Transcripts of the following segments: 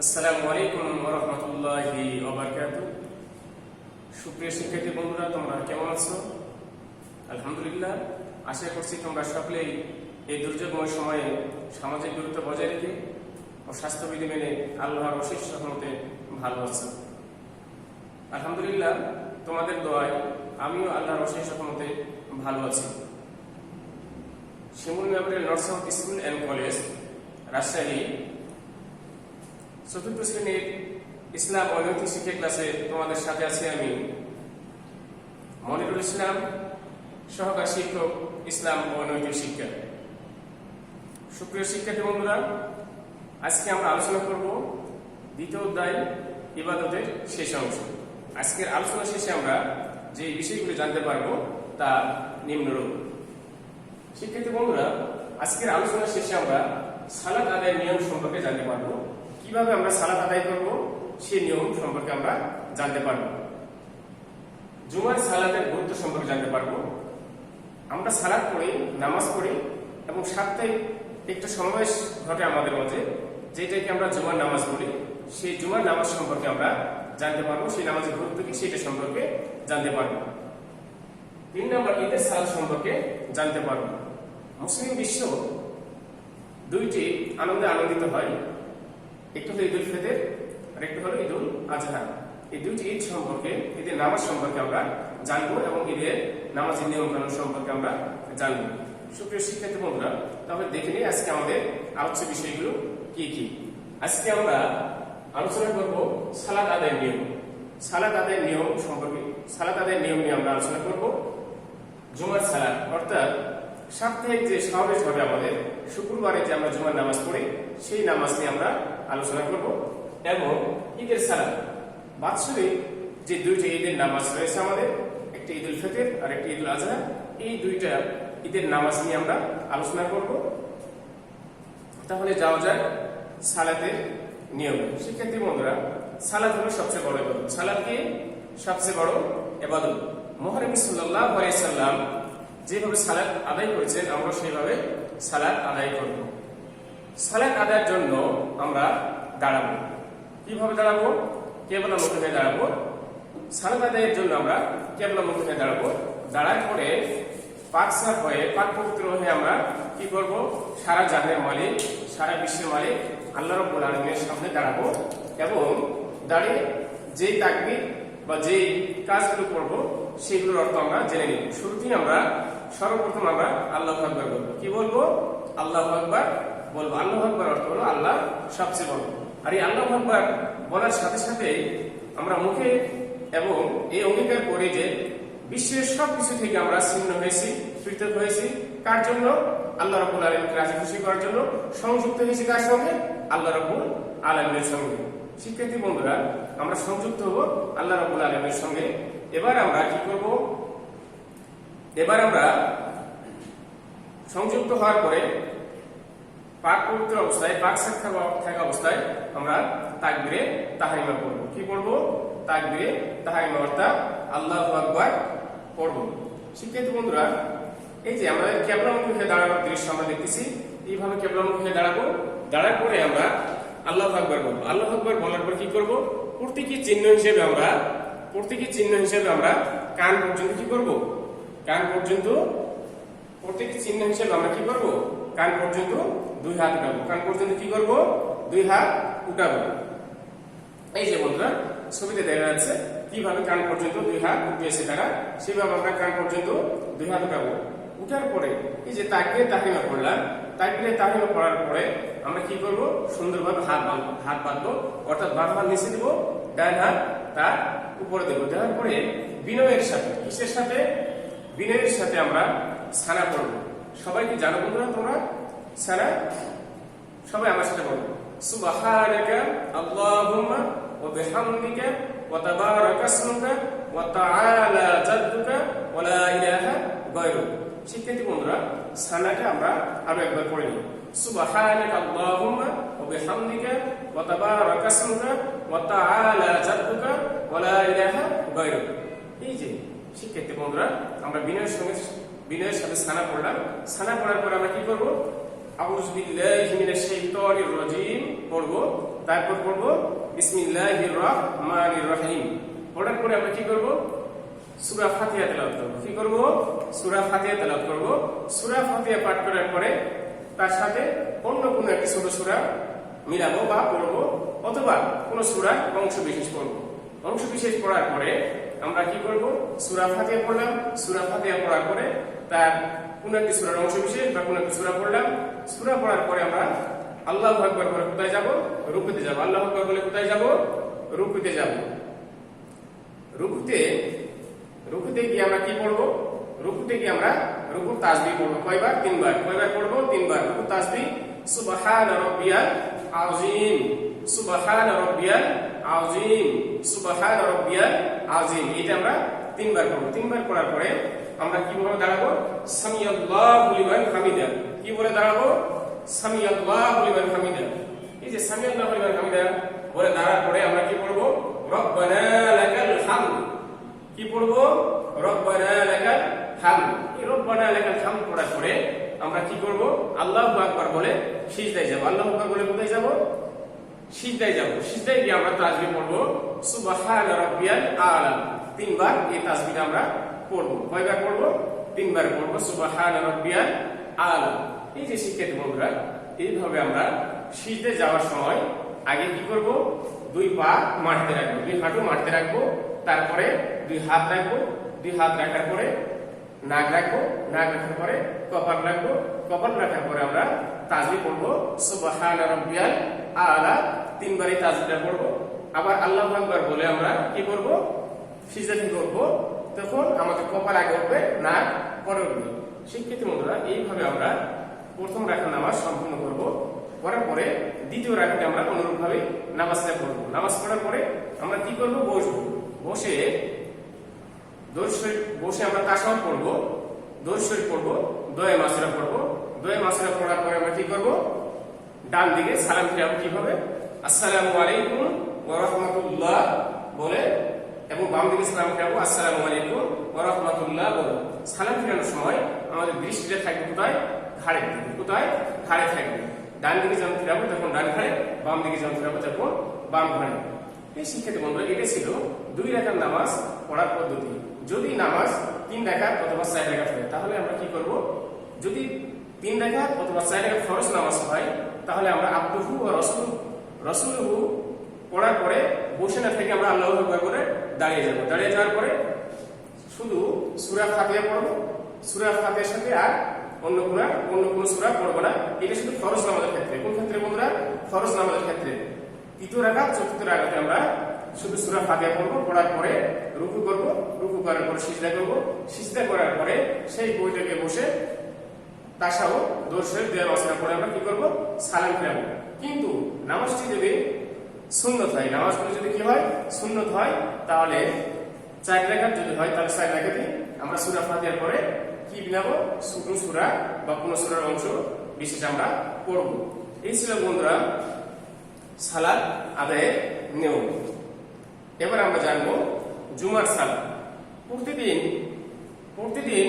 আসসালামু আলাইকুম ওয়া রাহমাতুল্লাহি ওয়া বারাকাতুহু। সুপ্রিয় শিক্ষার্থী বন্ধুরা, তোমরা কেমন আছো? আলহামদুলিল্লাহ, আশা করছি তোমরা সকলেই এই দুর্যোগময় সময়ে সামাজিক দূরত্ব বজায় রেখে ও স্বাস্থ্যবিধি মেনে আল্লাহর অশেষ রহমতে ভালো আছো। আলহামদুলিল্লাহ, তোমাদের দোয়ায় আমিও আল্লাহর অশেষ রহমতে ভালো আছি। Shimul memorial north south school and college, Rajshahi, চতুর্থ শ্রেণীর ইসলাম ও নৈতিক শিক্ষা ক্লাসে তোমাদের সাথে আছি আমি মনিরুল ইসলাম, সহকারী শিক্ষক, ইসলাম ও নৈতিক শিক্ষা। সুপ্রিয় শিক্ষার্থী বন্ধুরা, আজকে আমরা আলোচনা করব দ্বিতীয় অধ্যায় ইবাদতের শেষ অংশ। আজকের আলোচনা শেষে আমরা যে বিষয়গুলি জানতে পারবো তা নিম্নরূপ। শিক্ষার্থী বন্ধুরা, আজকের আলোচনা শেষে আমরা সালাত আদায়ের নিয়ম সম্পর্কে জানতে পারবো। কিভাবে আমরা সালাত আদায় করব সেই নিয়ম সম্পর্কে আমরা জানতে পারব। জুমার সালাতের গুরুত্ব সম্পর্কে জানতে পারব। আমরা সালাত পড়ি, নামাজ পড়ি এবং সপ্তাহে একটা সমাবেশ ঘটে আমাদের মাঝে, যেটাকে আমরা জুমার নামাজ বলি। সেই জুমার নামাজ সম্পর্কে আমরা জানতে পারবো, সেই নামাজের গুরুত্ব কি সেটা সম্পর্কে জানতে পারব। 3 নম্বর, ঈদের সালাত সম্পর্কে জানতে পারব। মুসলিম বিশ্ব দুইটি আনন্দে আনন্দিত হয়, একটু হলো ঈদুল ফিতর আর একটু হলো ঈদুল আজহা। এই দুইটি ঈদ সম্পর্কে, ঈদের নামাজ সম্পর্কে আমরা জানবো এবং ঈদের নামাজের নিয়ম কানুন সম্পর্কে আমরা জানবো। সুপ্রিয় শিক্ষার্থী বন্ধুরা, তাহলে দেখে নিই আজকে আমাদের আলোচ্য বিষয়গুলো কি কি। আজকে আমরা আলোচনা করব সালাত আদায়ের নিয়ম। সালাত আদায়ের নিয়ম সম্পর্কে, সালাত আদায়ের নিয়ম নিয়ে আমরা আলোচনা করব। জুমার সালাত অর্থাৎ সাপ্তাহিক যে সমাবেশ হবে আমাদের শুক্রবারে, যে আমরা জুমার নামাজ পড়ি, সেই নামাজ নিয়ে আমরা আলোচনা করব। এবং ঈদের সালাত, বাৎসরিক যে দুইটা ঈদের নামাজ রয়েছে আমাদের, একটি ঈদুল ফিতর আর একটি ঈদুল আজহা, এই দুইটা ঈদের নামাজ নিয়ে আমরা আলোচনা করব। তাহলে যাওয়া যায় সালাতের নিয়ম। শিক্ষার্থী বন্ধুরা, সালাত হলো সবচেয়ে বড় ইবাদত। সালাত কি? সবচেয়ে বড় ইবাদত। মহানবী সাল্লাল্লাহু আলাইহি সাল্লাম যেভাবে সালাত আদায় করেছেন, আমরা সেইভাবে সালাত আদায় করব। সালাত আদায়ের জন্য আমরা দাঁড়াবো। কিভাবে দাঁড়াবো? কিবলামুখী হয়ে দাঁড়াবো। সালাত আদায়ের জন্য আমরা কিবলামুখী হয়ে দাঁড়াবো। দাঁড়ার পরে পাক সাফ হয়ে, পাক পবিত্র হয়ে আমরা কি করব? সারা জাহানের মালিক, সারা বিশ্বের মালিক আল্লাহ রাব্বুল আলামিনের সামনে দাঁড়াবো এবং দাঁড়িয়ে যেই তাকবীর বা যেই কাজগুলো করব সেগুলোর অর্থ আমরা জেনে নিব। শুরুতেই আমরা সর্বপ্রথম আমরা আল্লাহু আকবার বলবো। কি বলবো? আল্লাহু আকবার বলবো। আল্লাহু আকবার অর্থ হলো আল্লাহ সবচেয়ে বড়। আর এই আল্লাহু আকবার বলার সাথে সাথে আমরা মুখে এবং এই অঙ্গীকার করি যে বিশ্বের সবকিছু থেকে আমরা ছিন্ন হয়েছি, পৃথক হয়েছি। কার জন্য? আল্লাহ রাব্বুল আলামিনকে রাজি খুশি করার জন্য। সংযুক্ত হয়েছি কার সঙ্গে? আল্লাহ রাব্বুল আলামিনের সঙ্গে। শিক্ষার্থী বন্ধুরা, আমরা সংযুক্ত হব আল্লাহ রাব্বুল আলামিনের সঙ্গে। এবার আমরা কি করব? এবার আমরা সংযুক্ত হওয়ার পরে পাক পবিত্র অবস্থায়, পাক সাফ থাকা অবস্থায় আমরা তাকবীরে তাহরিমা পড়ব। কি পড়ব? তাকবীরে তাহরিমা অর্থাৎ আল্লাহু আকবার পড়ব। শিক্ষার্থী বন্ধুরা, এই যে আমরা কিবলামুখী হয়ে দাঁড়ানোর দৃশ্য আমরা দেখতেছি, এইভাবে কিবলামুখী হয়ে দাঁড়াবো। দাঁড়ার পরে আমরা আল্লাহু আকবার বলবো। আল্লাহু আকবার বলার পর কি করব? প্রতীকী চিহ্ন হিসেবে আমরা কান পর্যন্ত কি করব? কান পর্যন্ত প্রতীকী চিহ্ন হিসেবে আমরা কি করব? কান পর্যন্ত 2 হাত উঠাবো। কান পর্যন্ত কি করব? 2 হাত উঠাবো। এই যে বন্ধুরা, ছবিতে দেখা যাচ্ছে কিভাবে কান পর্যন্ত 2 হাত উঠিয়েছে তারা, সেভাবে আমরা কান পর্যন্ত 2 হাত উঠাবো। উঠার পরে এই যে তাকবীরে তাহরিমা পড়লাম, তাকবীরে তাহরিমা পড়ার পরে আমরা কি করব? সুন্দরভাবে হাত বাঁধবো। অর্থাৎ বাম হাত নিচে দেবো, ডান হাত তার উপরে দেবো। দেওয়ার পরে বিনয়ের সাথে, কিসের সাথে? বিনয়ের সাথে আমরা সানা পড়ব। সবাই কি জানো বন্ধুরা তোমরা সানা? সবাই আমার সাথে বলবো, সুবহানাকা আল্লাহুম্মা ওয়া বিহামদিকা ওয়া তাবারাকা ইসমুকা ওয়া তাআলা জাদ্দুকা ওয়া লা ইলাহা গায়রুক। শিক্ষার্থী বন্ধুরা, সানাকে আমরা আরো একবার পড়ে নিই। সুবহানাকা আল্লাহুম্মা ওয়া বিহামদিকা ওয়া তাবারাকা ইসমুকা ওয়া তাআলা জাদ্দুকা ওয়া লা ইলাহা গায়রুক। এই যে শিক্ষার্থী বন্ধুরা, আমরা বিনয়ের সাথে সানা পড়লাম। সানা পড়ার পর আমরা কি করব? আউযু বিল্লাহি মিনাশ শাইতানির রাজীম পড়বো, তারপর পড়বো বিসমিল্লাহির রহমানির রহিম। পড়ার পরে আমরা কি করব? সূরা ফাতিহা তেলাওয়াত করব। কি করব? সূরা ফাতিহা তেলাওয়াত করব। সূরা ফাতিহা পাঠ করার পরে তার সাথে অন্য কোনো একটি ছোট সূরা মিলাবো বা পড়বো, অথবা কোনো সূরা অংশ বিশেষ পড়বো। অংশ বিশেষ পড়ার পরে আমরা কি করব? সূরা ফাতিহা পড়লাম। সূরা ফাতিহা পড়ার পরে তার কোনো একটি সূরার অংশ বিশেষ বা কোনো একটি সূরা পড়লাম। সূরা পড়ার পরে আমরা আল্লাহু আকবার বলে কোথায় যাব? রুকুতে যাব। আল্লাহু আকবার বলে কোথায় যাব? রুকুতে যাব। রুকুতে গিয়ে আমরা কি পড়বো? রুকুতে গিয়ে আমরা রুকুর তাসবিহ পড়বো। কয়বার? 3 বার। কয়বার পড়বো? 3 বার। রুকুর তাসবিহ সুবহান রাব্বিয়াল আযীম, সুবহান রাব্বিয়াল আযীম, সুবহান রাব্বিয়াল আযীম। এটা আমরা 3 বার পড়বো। 3 বার পড়ার পরে আমরা কি বলে দাঁড়াবো? সামিআল্লাহু লিমান হামিদা। কি বলে দাঁড়াবো? সামিআল্লাহু লিমান হামিদা। এই যে সামিআল্লাহু লিমান হামিদা বলে দাঁড়ার পরে আমরা কি পড়বো? রব্বানা লাকাল হামদ। কি পড়বো? রব্বানা লাকাল হামদ। এই রব্বানা লাকাল হামদ পড়ার পরে আমরা কি করব? আল্লাহু আকবার বলে সিজদায় যাব। আল্লাহু আকবার বলে কোথায় যাব? সিজদায় যাব। সিজদায় গিয়ে আমরা তাসবিহ পড়বো সুবহান রাব্বিয়াল আ'লা। 3 বার এই তাসবিহটা আমরা পড়বো। কয়বার পড়বো? 3 বার পড়বো সুবহান রাব্বিয়াল আ'লা। এই যে শিক্ষার্থী বন্ধুরা, এইভাবে আমরা সিজদায় যাওয়ার সময় আগে কি করব? 2 পা মাটিতে রাখবো, 2 হাঁটু মাটিতে রাখবো, তারপরে 2 হাত রাখবো, 2 হাত রাখার পরে নাক রাখবো, নাক রাখার পরে কপাল রাখবো, কপাল রাখার পরে আমরা তাসবিহ পড়বো সুবহান রাব্বিয়াল আ'লা। 3 বার এই তাসবিহটা পড়বো। আবার আল্লাহু আকবার বলে আমরা কি করব? সিজদা করব। তখন আমাদের কপাল আগে উঠবে, নাক পরে উঠবে। শিক্ষিত বন্ধুরা, এইভাবে আমরা প্রথম রাকাত নামাজ সম্পূর্ণ করব। করার পরে দ্বিতীয় রাকাতে আমরা অনুরূপভাবে নামাজটা পড়ব। নামাজ পড়ার পরে আমরা কি করব? বসবো। বসে আমরা তাশাহুদ পড়ব, দরুদ শরীফ পড়ব, দোয়া মাসুরা পড়ব। দোয়া মাসুরা পড়ার পরে আমরা কি করব? ডান দিকে সালাম ফিরাবো। কিভাবে? আসসালামু আলাইকুম ওয়া রাহমাতুল্লাহ বলে, এবং বাম দিকে সালাম ফিরাবো আসসালামু আলাইকুম ওয়া রাহমাতুল্লাহ বলে। সালাম ফিরানোর সময় আমাদের দৃষ্টিটা থাকবে কোথায়? ঘাড়ের দিকে। কোথায়? ঘাড়ে থাকবে। ডান দিকে যখন ফিরাবো তখন ডান ঘাড়ে, বাম দিকে যখন ফিরাবো তখন বাম ঘাড়ে। এই শিক্ষার্থী বন্ধুরা, এটা ছিল 2 রাকাত নামাজ পড়ার পদ্ধতি। যদি নামাজ 3 রাকাত অথবা 4 রাকাত হয় তাহলে আমরা কি করব? যদি 3 রাকাত অথবা 4 রাকাত ফরজ নামাজ হয় তাহলে আমরা আবদুহু ওয়া রাসূলুহু পড়ার পরে বসে না থেকে আমরা আল্লাহু আকবার বলে দাঁড়িয়ে যাব। দাঁড়িয়ে যাওয়ার পরে শুধু সূরা ফাতিহা পড়ব। সূরা ফাতিহার সাথে আর অন্য কোনো সূরা পড়ব না। এটা শুধু ফরজ নামাজের ক্ষেত্রে। কোন ক্ষেত্রে বন্ধুরা? ফরজ নামাজের ক্ষেত্রে। 3য় রাকাত 4র্থ রাকাতে আমরা শুধু সূরা ফাতিহা পড়ব। পড়ার পরে রুকু করব, রুকু করার পরে সিজদা করব, সিজদা করার পরে সেই বৈঠকে বসে তাশাহুদ, দরুদ শরীফ, দোয়া মাসুরা পড়ে আমরা কি করব? সালাম ফিরাবো। কিন্তু নামাজটি যদি সুন্নত হয়, নামাজগুলো যদি কি হয়? সুন্নত হয়, তাহলে 4 রাকাত যদি হয় তাহলে 4 রাকাতে আমরা সূরা ফাতিহার পরে কি বিনাবো? শুকনো সূরা বা কোনো সূরার অংশ বিশেষ আমরা পড়ব। এই ছিল বন্ধুরা সালাত আদায়ের নিয়ম। এবার আমরা জানবো জুমার সালাত। প্রতিদিন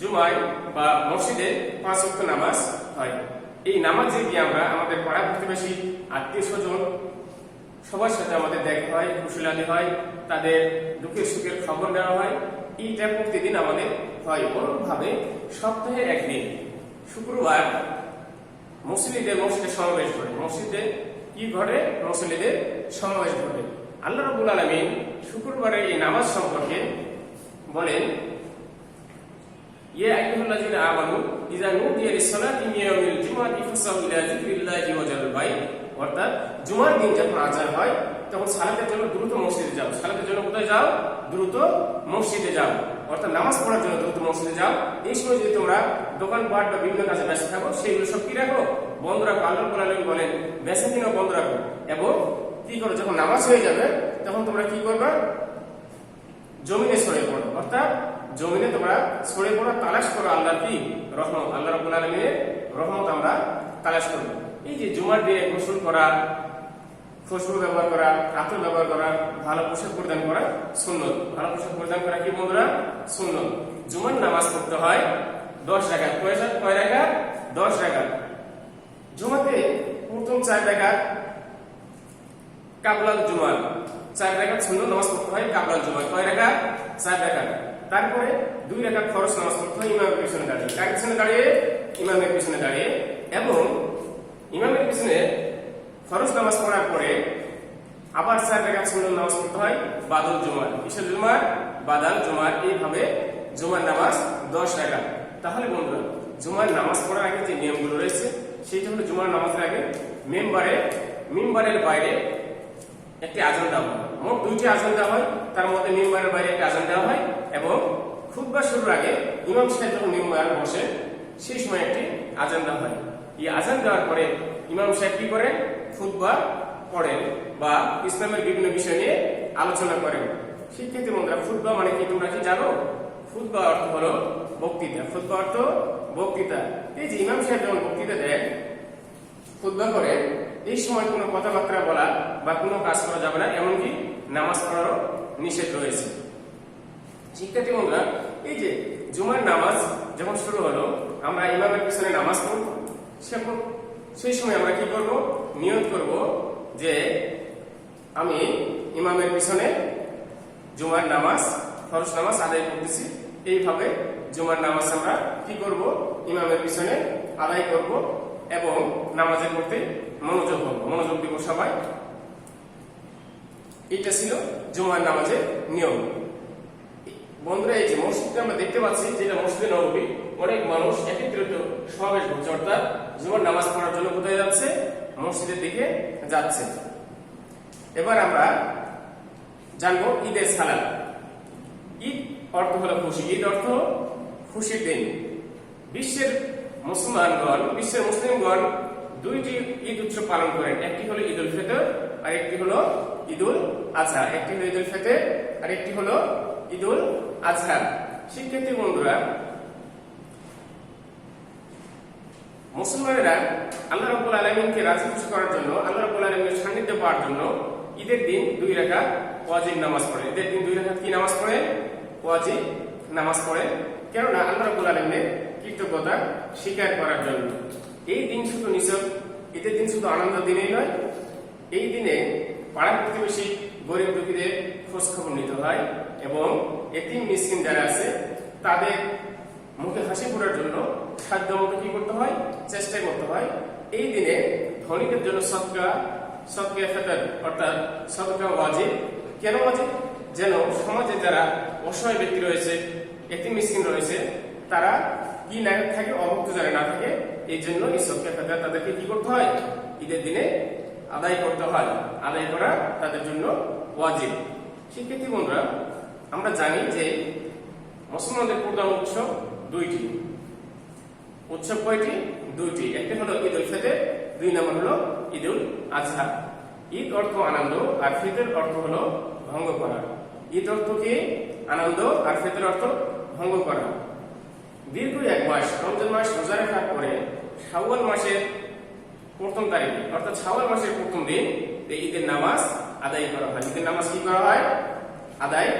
জুমায় বা মসজিদে 5 ওয়াক্ত নামাজ হয়। এই নামাজে গিয়ে আমরা আমাদের পাড়া প্রতিবেশী, আত্মীয় স্বজন সবার সাথে আমাদের দেখা হয়, কুশলাদি হয়, তাদের দুঃখের সুখের খবর নেওয়া হয়। এইটা প্রতিদিন আমাদের হয়। অনুরূপভাবে সপ্তাহে একদিন শুক্রবার মসজিদে সমাবেশ ঘটে। মসজিদে কি ঘটে? মুসল্লিদের সমাবেশ ঘটে। আল্লাহ রাব্বুল আলামিন শুক্রবারের এই নামাজ সম্পর্কে বলেন, ইয়া আইয়ুহাল্লাযীনা আমানু ইযা নুদিয়া লিস-সালাতি মিন ইয়াউমিল জুমআতি ফাসআউ ইলা যিকরিল্লাহি ওয়া যারুল বাই। অর্থাৎ জুমার দিন যখন আযান হয় তখন সালাতের জন্য দ্রুত মসজিদে যাও। সালাতের জন্য কোথায় যাও? দ্রুত মসজিদে যাও। অর্থাৎ নামাজ পড়ার জন্য দ্রুত মসজিদে যাও। এই সময় যদি তোমরা দোকানপাট বা বিভিন্ন কাজে ব্যস্ত থাকো, সেগুলো সব কি রাখো? বন্ধ রাখো। আল্লাহ রাব্বুল আলামিন বলেন বেচা কিনা বন্ধ রাখো। এবং কি করো? যখন নামাজ হয়ে যাবে তখন তোমরা কি করবা? জমিনে ছড়িয়ে পড়ো। অর্থাৎ জমিনে তোমরা ছড়িয়ে পড়ো, তালাশ করো আল্লাহর কি রহমত, আল্লাহ রাব্বুল আলামিনের রহমত আমরা তালাশ করব। এই যে জুমার দিনে গোসল করা, খুশবু ব্যবহার করা, আতর ব্যবহার করা, ভালো পোশাক পরিধান করা সুন্নত। ভালো পোশাক পরিধান করা কি বন্ধুরা? সুন্নত। জুমার নামাজ পড়তে হয় 10 রাকাত। কয় রাকাত? 10 রাকাত। জুমাতে প্রথম 4 রাকাত কাবলাল জুমার 4 রাকাত সুন্নত নামাজ পড়তে হয় কাবলাল জুমার। কয় রাকাত? 4 রাকাত। তারপরে 2 রাকাত ফরজ নামাজ পড়তে হয় ইমামের পিছনে দাঁড়িয়ে। কার পিছনে দাঁড়িয়ে? ইমামের পিছনে দাঁড়িয়ে। এবং ইমামের পিছনে ফরজ নামাজ পড়ার পরে আবার 4 রাকাত সুন্নত নামাজ পড়তে হয় বাদল জুমার। কিসের জুমার? বাদাল জুমার। এইভাবে জুমার নামাজ 10 রাকাত। তাহলে বন্ধুরা জুমার নামাজ পড়ার আগে যে নিয়মগুলো রয়েছে সেটা হলো জুমার নামাজের আগে মিম্বারের বাইরে একটি আজান দেওয়া হয়। মোট 2টি আজান দেওয়া হয়, তার মধ্যে মিম্বারের বাইরে একটি আজান দেওয়া হয় এবং খুতবা শুরুর আগে ইমাম সাহেব যখন মিম্বারে বসে সেই সময় একটি আজান দেওয়া হয়। এই আজান দেওয়ার পরে ইমাম সাহেব কি করেন? খুতবা পড়েন বা ইসলামের বিভিন্ন বিষয় নিয়ে আলোচনা করেন। শিক্ষার্থী বন্ধুরা খুতবা মানে কি তোমরা কি জানো? খুতবা অর্থ হলো বক্তৃতা। খুতবা অর্থ বক্তৃতা। এই যে ইমাম সাহেব যখন বক্তৃতা দেন, খুতবা করে, এই সময় কোনো কথাবার্তা বলা বা কোনো কাজ করা যাবে না, এমনকি নামাজ পড়ারও নিষেধ রয়েছে। শিক্ষার্থী বন্ধুরা এই যে জুমার নামাজ যখন শুরু হলো, আমরা ইমামের পিছনে নামাজ পড়ব, সেই সময় আমরা কি করব? নিয়ত করব যে আমি ইমামের পিছনে জুমার নামাজ ফরজ নামাজ আদায় করতেছি। এইভাবে জুমার নামাজ আমরা কি করব? ইমামের পিছনে আদায় করব এবং নামাজের পড়তে মনোযোগ দিব সবাই। এটা ছিল জুমার নামাজের নিয়ম। বন্ধুরা এই যে মসজিদে আমরা দেখতে পাচ্ছি যেটা মসজিদে নববী, অনেক মানুষ একত্রিত সমাবেশ হচ্ছে, অর্থাৎ জুমার নামাজ পড়ার জন্য কোথায় যাচ্ছে? মসজিদের দিকে যাচ্ছে। এবার আমরা জানবো ঈদের সালাত। ঈদ অর্থ হলো খুশি। ঈদ অর্থ খুশির দিন। বিশ্বের মুসলিমগণ 2টি ঈদ উৎসব পালন করেন। একটি হলো ঈদ উল ফিতর আর একটি হলো ঈদ উল আজহা। একটি হলো ঈদ উল ফিতর আর একটি হলো ঈদ উল আজহা। শিক্ষার্থী বন্ধুরা মুসলমানেরা আল্লাহ রাব্বুল আলামিনকে রাজি খুশি করার জন্য, আল্লাহ রাব্বুল আলামিনের সান্নিধ্য পাওয়ার জন্য ঈদের দিন 2 রাকাত ওয়াজিব নামাজ পড়ে। ঈদের দিন 2 রাকাত কি নামাজ পড়ে? ওয়াজিব নামাজ পড়ে। কেননা আল্লাহ রাব্বুল আলামিনের কৃতজ্ঞতা স্বীকার করার জন্য। এই দিন শুধু ঈদের দিন শুধু আনন্দের দিনেই নয়, এই দিনে পাড়া প্রতিবেশী গরিব দুঃখীদের খোঁজ খবর নিতে হয় এবং এতিম মিসকিন যারা আছে তাদের মুখে হাসি ফোটার জন্য সাধ্য মতো কি করতে হয়? চেষ্টা করতে হয়। এই দিনে ধনীদের জন্য সদকা ফিতর অর্থাৎ সদকা ওয়াজিব। কেন ওয়াজিব? যেন সমাজে যারা অসহায় ব্যক্তি রয়েছে, এতিম মিসকিন রয়েছে, তারা কি না থাকে, অভুক্ত যারা না থাকে, এই জন্য এই সদকা ফিতর তাদেরকে কি করতে হয়? ঈদের দিনে আদায় করতে হয়। আদায় করা তাদের জন্য ওয়াজিব। শিক্ষার্থী বন্ধুরা আমরা জানি যে মুসলমানদের প্রধান উৎসব 2টি। উৎসব কয়টি? 2টি। একটি হলো ঈদ উল ফিতর, 2 নম্বর হলো ঈদ উল আজহা। ঈদ অর্থ আনন্দ আর ফিতর অর্থ হলো ভঙ্গ করা। ঈদ অর্থ কি? আনন্দ আর ফিতর অর্থ ভঙ্গ করা। দীর্ঘ 1 মাস রমজান মাস রোজা রাখার পরে শাওয়াল মাসের প্রথম তারিখে অর্থাৎ শাওয়াল মাসের প্রথম দিন ঈদের নামাজ আদায় করা হয়। ঈদের নামাজ কি করা হয়? আদায়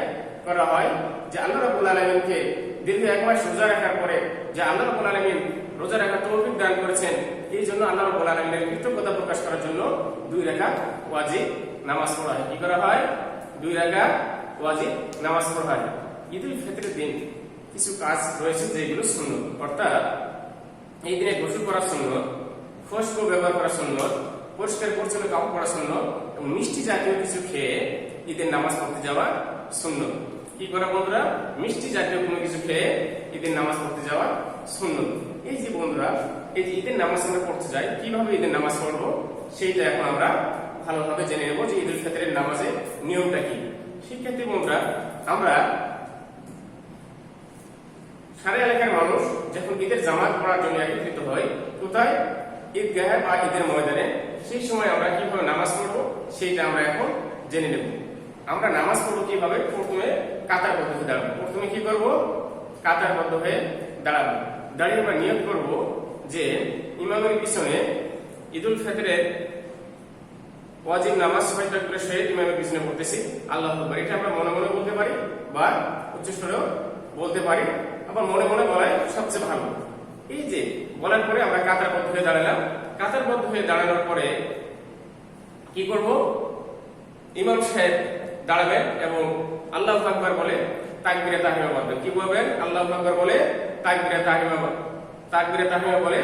করা হয়। যে আল্লাহ রাব্বুল আলামিনকে দীর্ঘ 1 মাস রোজা রাখার পরে যে আল্লাহ রাব্বুল আলামিন রোজা রাখার তৌফিক দান করেছেন, এই জন্য আল্লাহ রাব্বুল আলামিনের কৃতজ্ঞতা প্রকাশ করার জন্য 2 রাকাত ওয়াজিব নামাজ পড়া হয়। কি করা হয়? 2 রাকাত ওয়াজিব নামাজ পড়া হয়। ঈদ উল ফিতরের দিন কিছু কাজ রয়েছে যেগুলো সুন্নত, অর্থাৎ এই দিনে গোসল করা সুন্নত, খুশবু ব্যবহার করা সুন্নত, পরিষ্কার পরিচ্ছন্ন কাপড় পরা সুন্নত এবং মিষ্টি জাতীয় কিছু খেয়ে ঈদের নামাজ পড়তে যাওয়া সুন্নত। কি করা বন্ধুরা? মিষ্টি জাতীয় কোনো কিছু খেয়ে ঈদের নামাজ পড়তে যাওয়া সুন্নত। এই যে বন্ধুরা এই যে ঈদের নামাজ আমরা পড়তে যাই, কিভাবে ঈদের নামাজ পড়বো সেইটা এখন আমরা ভালোভাবে জেনে নেব যে ঈদ উল ফিতরের নামাজের নিয়মটা কি। শিক্ষার্থী বন্ধুরা আমরা সারা এলাকার মানুষ যখন ঈদের জামাত পড়ার জন্য একত্রিত হয় কোথায়? ঈদগাহে বা ঈদের ময়দানে। সেই সময় আমরা কিভাবে নামাজ পড়বো সেইটা আমরা এখন জেনে নেব। আমরা নামাজ পড়বো কিভাবে? প্রথমে কাতারবদ্ধ হয়ে দাঁড়াবো। প্রথমে কি করব? কাতারবদ্ধ হয়ে দাঁড়াবো। দাঁড়িয়ে আমরা নিয়ত করব যে ইমামের পিছনে ঈদ উল ফিতরের ওয়াজিব নামাজ 6 তাকবীরের সহিত ইমামের পিছনে পড়তেছি আল্লাহু আকবার। এটা আমরা মনে মনে বলতে পারি বা উচ্চস্বরেও বলতে পারি, আবার মনে মনে বলাই সবচেয়ে ভালো। এই যে বলার পরে আমরা কাতারবদ্ধ হয়ে দাঁড়ালাম, কাতারবদ্ধ হয়ে দাঁড়ানোর পরে কি করব, ইমাম সাহেব দাঁড়াবেন এবং আল্লাহু আকবার বলে তাকবীরে তাহরিমা বাঁধবেন। কি বলবেন? আল্লাহু আকবার বলে তাকবীরে তাহরিমা বলে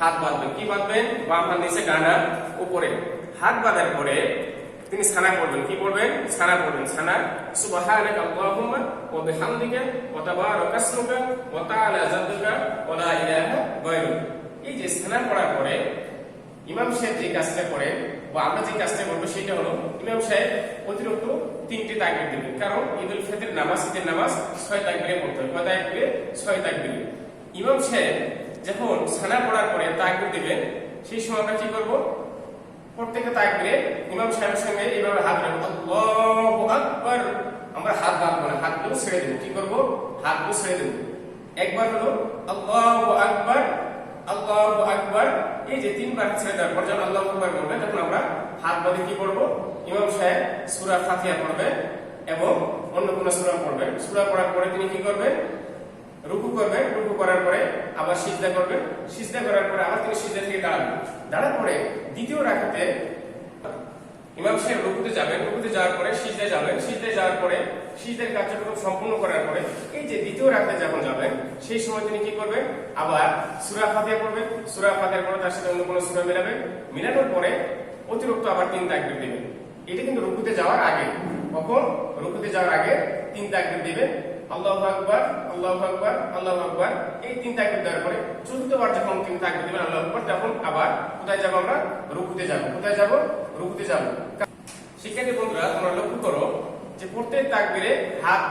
হাত বাঁধবেন। কি বাঁধবেন? বাম হাত নিচে, ডান হাত উপরে। হাত বাঁধার পরে তিনি সানা পড়বেন। কি পড়বেন? সানা পড়বেন। সানা সুবহানাকা আল্লাহুম্মা ওয়া বিহামদিকা ওয়া তাবারাকা ইসমুকা ওয়া তাআলা জাদ্দুকা ওয়া লা ইলাহা গায়রুক। এই যে সানা পড়ার পরে ইমাম সাহেব যে কাজটা করেন বা আমরা যে কাজটা করবো সেটা হলো, ইমাম সাহেব অতিরিক্ত 3টি তাকবীর দিবেন। কারণ ঈদুল ফিতর নামাজ, ঈদের নামাজ 6 তাকবীরে পড়তে হয়। কয় তাকবীরে? 6 তাকবীরে। ইমাম সাহেব যখন সানা পড়ার পরে তাকবীর দিবেন, সেই সময় আমরা কি করব, প্রত্যেকটা তাকবীরে ইমাম সাহেবের সঙ্গে এইভাবে হাত রাখবো, আল্লাহু আকবার। আমরা হাত বাঁধবো না, হাতগুলো ছেড়ে দেবো। কি করব? হাতগুলো ছেড়ে দেবো। একবার হলো আল্লাহু আকবার, আল্লাহু আকবার। এই যে 3 বার ছেড়ে দেওয়ার পর যখন আল্লাহু আকবার বলবে, তখন আমরা হাত বাঁধে কি করব, ইমাম সাহেব সূরা ফাতিহা পড়বেন এবং অন্য কোন সূরা পড়বেন। সূরা পড়ার পরে তিনি কি করবেন? রুকু করবেন। রুকু করার পরে আবার সিজদা করবেন। সিজদা করার পরে আবার তিনি সিজদা থেকে দাঁড়াবেন। দাঁড়ার পরে দ্বিতীয় রাকাতে ইমাম সাহেব রুকুতে যাবেন। রুকুতে যাওয়ার পরে সিজদায় যাবেন। সিজদায় যাওয়ার পরে সিজদার কার্যক্রম সম্পূর্ণ করার পরে এই যে দ্বিতীয় রাকাতে যখন যাবেন, সেই সময় তিনি কি করবেন? আবার সূরা ফাতিহা পড়বেন। সূরা ফাতিহার পরে তার সাথে অন্য কোনো সূরা মিলাবেন। মিলানোর পরে অতিরিক্ত আবার 3 তাকবীর দিবেন। এটা কিন্তু রুকুতে যাওয়ার আগে। কখন? রুকুতে যাওয়ার আগে 3 তাকবীর দিবেন। আল্লাহু আকবার, আল্লাহু আকবার, আল্লাহু আকবার। এই 3 তাকবীর দেওয়ার পরে চতুর্থবার যখন 3 তাকবীর দিবেন আল্লাহু আকবার, তখন আবার কোথায় যাব? আমরা রুকুতে যাব। কোথায় যাব? রুকুতে যাব। শিক্ষার্থী বন্ধুরা, তোমরা লক্ষ্য করো যে প্রত্যেক তাকবীরে হাত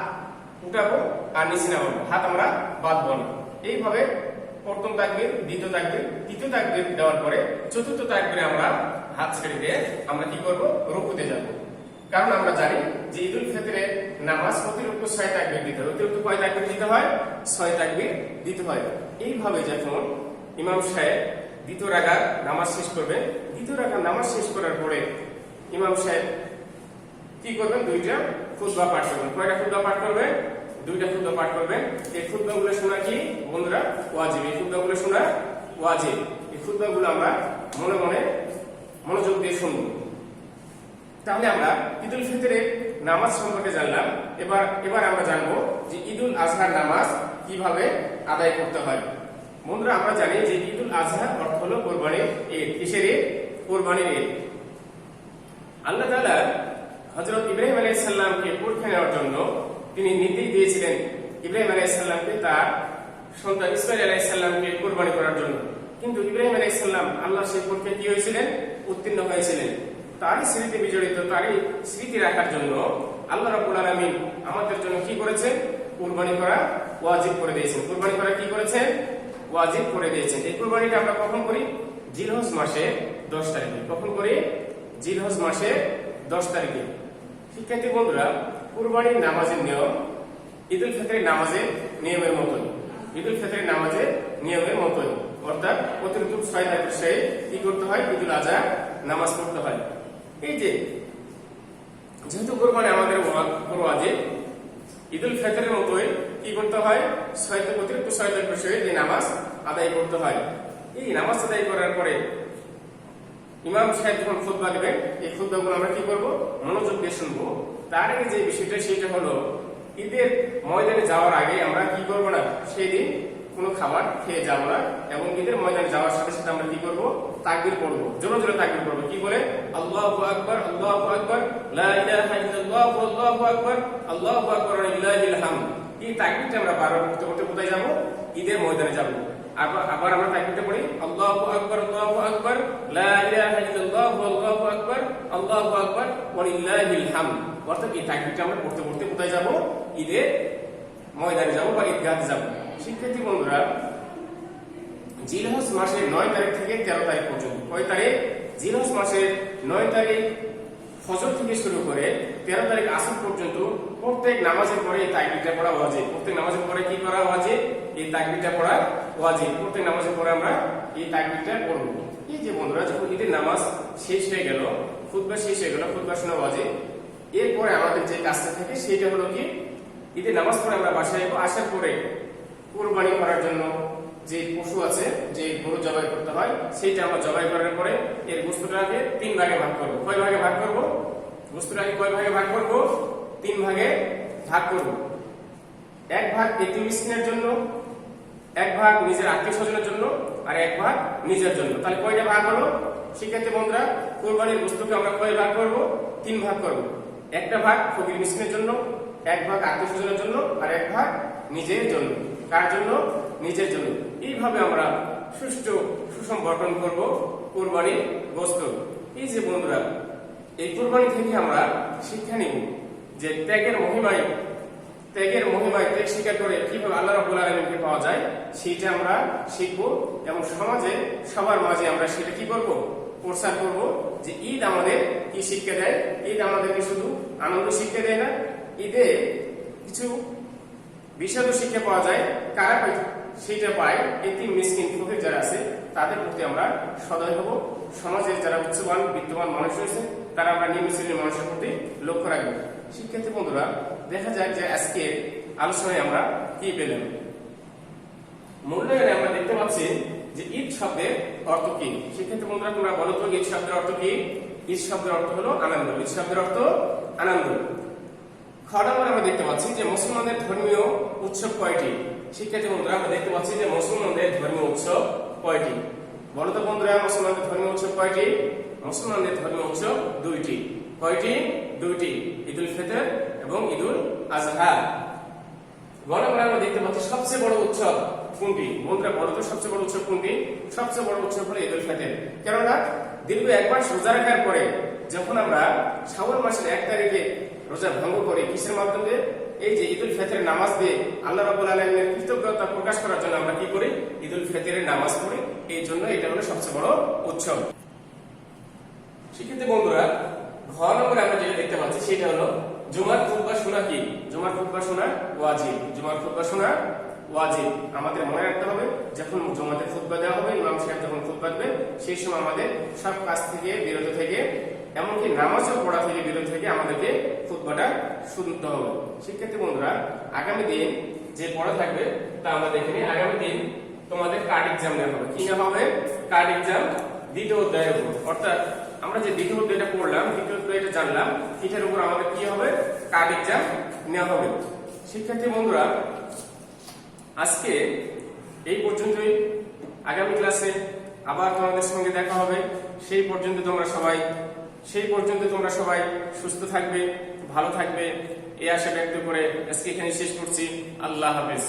উঠাবো আর নিচে নামাবো, হাত আমরা বাঁধবো না। এইভাবে প্রথম তাকবীর, দ্বিতীয় তাকবীর, তৃতীয় তাকবীর দেওয়ার পরে চতুর্থ তাকবীরে আমরা হাত ছেড়ে দিয়ে আমরা কি করব? রুকুতে যাব। কারণ আমরা জানি যে ঈদুল ফিতরে নামাজ অতিরিক্ত 6 তাকবীর দিতে হয়। অতিরিক্ত কয় তাকবীর দিতে হয়? 6 তাকবীর দিতে হয়। এইভাবে যখন ইমাম সাহেব দ্বিতীয় রাকাত নামাজ শেষ করবেন, দ্বিতীয় রাকাত নামাজ শেষ করার পরে ইমাম সাহেব কি করবেন? 2টা খুতবা পাঠ করবেন। কয়টা খুতবা পাঠ করবেন? 2টা খুতবা পাঠ করবেন। এই খুতবাগুলো শোনা কি বন্ধুরা? ওয়াজিব। এই খুতবাগুলো শোনা ওয়াজিব। এই খুতবাগুলো আমরা মনে মনে মনোযোগ দিয়ে শুনবো। তাহলে আমরা ঈদুল ফিতরের নামাজ সম্পর্কে জানলাম। এবার আমরা জানবো যে ঈদুল আজহার নামাজ কিভাবে আদায় করতে হয়। বন্ধুরা, আমরা জানি যে ঈদুল আজহার অর্থ হলো কোরবানির ঈদ। কিসের ঈদ? কোরবানির ঈদ। আল্লাহ তাআলা হযরত ইব্রাহিম আলাইহিস সালামকে পরীক্ষা নেওয়ার জন্য তিনি নির্দেশ দিয়েছিলেন ইব্রাহিম আলাইহিস সালামকে তার সন্তান ইসমাঈল আলাইহিস সালামকে কুরবানি করার জন্য। কিন্তু ইব্রাহিম আলাইহিস সালাম আল্লাহর সেই পরীক্ষায় কি হয়েছিলেন? উত্তীর্ণ হয়েছিলেন। তারই স্মৃতি বিজড়িত, তারই স্মৃতি রাখার জন্য আল্লাহ রাব্বুল আলামিন আমাদের জন্য কি করেছেন? কুরবানি করা ওয়াজিব করে দিয়েছেন। কুরবানি করা কি করেছেন? ওয়াজিব করে দিয়েছেন। এই কুরবানিটা আমরা কখন করি? জিলহজ মাসে 10 তারিখে। কখন করি? জিলহজ মাসে 10 তারিখে। শিক্ষার্থী বন্ধুরা, কুরবানির নামাজের নিয়ম ঈদুল ফিতরের নামাজের নিয়মের মতোই। ঈদুল ফিতরের নামাজের নিয়মের মতোই, অর্থাৎ অতিরিক্ত 6 তারিখের সে কি করতে হয়? ঈদুল আজহা নামাজ পড়তে হয়। এই যে যেহেতু কুরবানি আমাদের ওয়াজিব, ঈদুল ফিতরের মতোই কি করতে হয়? অতিরিক্ত 6 তারিখের সে এই নামাজ আদায় করতে হয়। এই নামাজ আদায় করার পরে ইমাম সাহেব যখন খুতবা দিবেন, এই খুতবাগুলো আমরা কি করব? মনোযোগ দিয়ে শুনবো। তার আগে যে বিষয়টা সেটা হলো ঈদের ময়দানে যাওয়ার আগে আমরা কি করব না? সেই দিন কোনো খাবার খেয়ে যাব না এবং ঈদের ময়দানে যাওয়ার সাথে সাথে আমরা কি করব? তাকবীর পড়ব, জোরে জোরে তাকবীর পড়ব। কি বলে? আল্লাহু আকবার, আল্লাহু আকবার, লা ইলাহা ইল্লাল্লাহ, আল্লাহু আকবার, আল্লাহু আকবার ওয়া লিল্লাহিল হামদ। এই তাকবীরটা আমরা বারবার করতে করতে কোথায় যাব? ঈদের ময়দানে যাব। আবার আমরা তাকবীরটা পড়ি, আল্লাহু আকবার, আল্লাহু আকবার, লা ইলাহা ইল্লাল্লাহ, আল্লাহু আকবার, আল্লাহু আকবার ওয়া লিল্লাহিল হামদ। অর্থাৎ এই তাকবীরটা আমরা পড়তে পড়তে কোথায় যাব? ঈদের ময়দানে যাব বা ঈদগাহে যাব। শিক্ষার্থী বন্ধুরা, জিলহজ মাসের 9 তারিখ থেকে 13 তারিখ পর্যন্ত, কয় তারিখ? জিলহজ মাসের 9 তারিখ ফজর থেকে শুরু করে 13 তারিখ আসর পর্যন্ত প্রত্যেক নামাজের পরে এই তাকবীরটা পড়া ওয়াজিব। প্রত্যেক নামাজের পরে কি করা ওয়াজিব? এই তাকবীরটা পড়া ওয়াজিব। প্রত্যেক নামাজের পরে আমরা এই তাকবীরটা পড়ব। এই যে বন্ধুরা, যখন ঈদের নামাজ শেষ হয়ে গেল, খুতবা শেষ হয়ে গেল, খুতবা শোনা ওয়াজিব। এরপরে আমাদের যে কাজটা থাকে সেটা হলো কি? ঈদের নামাজ পড়ে আমরা বাসায় যাবো। আসার পরে কুরবানি করার জন্য যে পশু আছে, যে গরু জবাই করতে হয়, সেইটা আমরা জবাই করার পরে এর গোশতটাকে 3 ভাগে ভাগ করব। কয় ভাগে ভাগ করব? গোশতটাকে কয় ভাগে ভাগ করব? 3 ভাগে ভাগ করব। 1 ভাগ এতিম মিসকিনের জন্য, 1 ভাগ নিজের আত্মীয় স্বজনের জন্য, আর 1 ভাগ নিজের জন্য। তাহলে কয়টা ভাগ হলো? শিক্ষার্থী বন্ধুরা, কুরবানির গোশতকে আমরা কয় ভাগ করব? 3 ভাগ করব। একটা ভাগ ফকির মিসকিনের জন্য, 1 ভাগ আত্মীয় স্বজনের জন্য, আর 1 ভাগ নিজের জন্য। কার জন্য? নিজের জন্য। এইভাবে আমরা সুষ্ঠু সুষম বন্টন করব কুরবানির গোশত। এই যে বন্ধুরা, এই কুরবানি থেকে আমরা শিক্ষা নিব যে ত্যাগের মহিমায় ত্যাগ স্বীকার করে কিভাবে আল্লাহ রাব্বুল আলামিনকে পাওয়া যায়, সেটা আমরা শিখব এবং সমাজে সবার মাঝে আমরা সেটা কি করব? প্রচার করব যে ঈদ আমাদের কি শিক্ষা দেয়। ঈদ আমাদেরকে শুধু আনন্দ শিক্ষা দেয় না, ঈদে কিছু বিশাল শিক্ষা পাওয়া যায়। কারা সেটা পায়? এতিম মিসকিন ফকির যারা আছে তাদের প্রতি আমরা সদয় হব। সমাজের যারা উচ্চমান বিদ্যমান মানুষ রয়েছে তারা আমরা নিম্ন শ্রেণীর মানুষের প্রতি লক্ষ্য রাখবো। শিক্ষার্থী বন্ধুরা, দেখা যায় যে আজকে আলোচনায় আমরা কি পেলাম? মূল্যায়নে আমরা দেখতে পাচ্ছি যে ঈদ শব্দের অর্থ কি। শিক্ষার্থী বন্ধুরা, তোমরা বলো তো ঈদ শব্দের অর্থ কি? ঈদ শব্দের অর্থ হলো আনন্দ। ঈদ শব্দের অর্থ আনন্দ। খ নম্বরে আমরা দেখতে পাচ্ছি যে মুসলমানদের ধর্মীয় উৎসব কয়টি? শিক্ষার্থী বন্ধুরা, আমরা দেখতে পাচ্ছি যে মুসলমানদের ধর্মীয় উৎসব কয়টি? বলো তো বন্ধুরা, মুসলমানদের ধর্মীয় উৎসব কয়টি? মুসলমানদের ধর্মীয় উৎসব 2টি। কয়টি? 2টি। ঈদুল ফিতর এবং ঈদুল আজহা। গণনা আমরা দেখতে পাচ্ছি সবচেয়ে বড় উৎসব কোনটি? বন্ধুরা বলো তো সবচেয়ে বড় উৎসব কোনটি? সবচেয়ে বড় উৎসব হলো ঈদুল ফিতর। কেননা দীর্ঘ 1 মাস রোজা রাখার পরে যখন আমরা শাওয়াল মাসের 1 তারিখে রোজা ভঙ্গ করি, কিসের মাধ্যমে? এই যে ঈদুল ফিতরের নামাজ দিয়ে আল্লাহ রাব্বুল আলামিনের কৃতজ্ঞতা প্রকাশ করার জন্য আমরা কি করি? ঈদুল ফিতরের নামাজ পড়ি। এই জন্য এটা হলো সবচেয়ে বড় উৎসব। শিক্ষিত বন্ধুরা, ঘ নম্বরে আমরা যেটা দেখতে পাচ্ছি সেটা হলো জুমার খুতবা শোনা কি? জুমার খুতবা শোনা ওয়াজিব। জুমার খুতবা শোনা ওয়াজিব। আমাদের মনে রাখতে হবে, যখন জুমাতে খুতবা দেওয়া হবে, ইমাম সাহেব যখন খুতবা দেবেন, সেই সময় আমাদের সব কাজ থেকে বিরত থেকে, এমনকি নামাজও পড়া থেকে বিরত থেকে আমাদেরকে খুতবাটা শুনতে হবে। শিক্ষার্থী বন্ধুরা, আগামী দিন যে পড়া থাকবে তা আমরা দেখে নিই। আগামী দিন তোমাদের কার্ড এক্সাম নেওয়া হবে। কি নেওয়া হবে? কার্ড এক্সাম দ্বিতীয় অধ্যায়ের উপর। অর্থাৎ আমরা যে দ্বিতীয় অধ্যায়টা পড়লাম, দ্বিতীয় অধ্যায়টা জানলাম, এটার উপর আমাদের কি হবে? কার্ড এক্সাম নেওয়া হবে। শিক্ষার্থী বন্ধুরা, আজকে এই পর্যন্তই। আগামী ক্লাসে আবার তোমাদের সঙ্গে দেখা হবে। সেই পর্যন্ত তোমরা সবাই সুস্থ থাকবে, ভালো থাকবে, এই আশা ব্যক্ত করে আজকে এখানে শেষ করছি। আল্লাহ হাফেজ।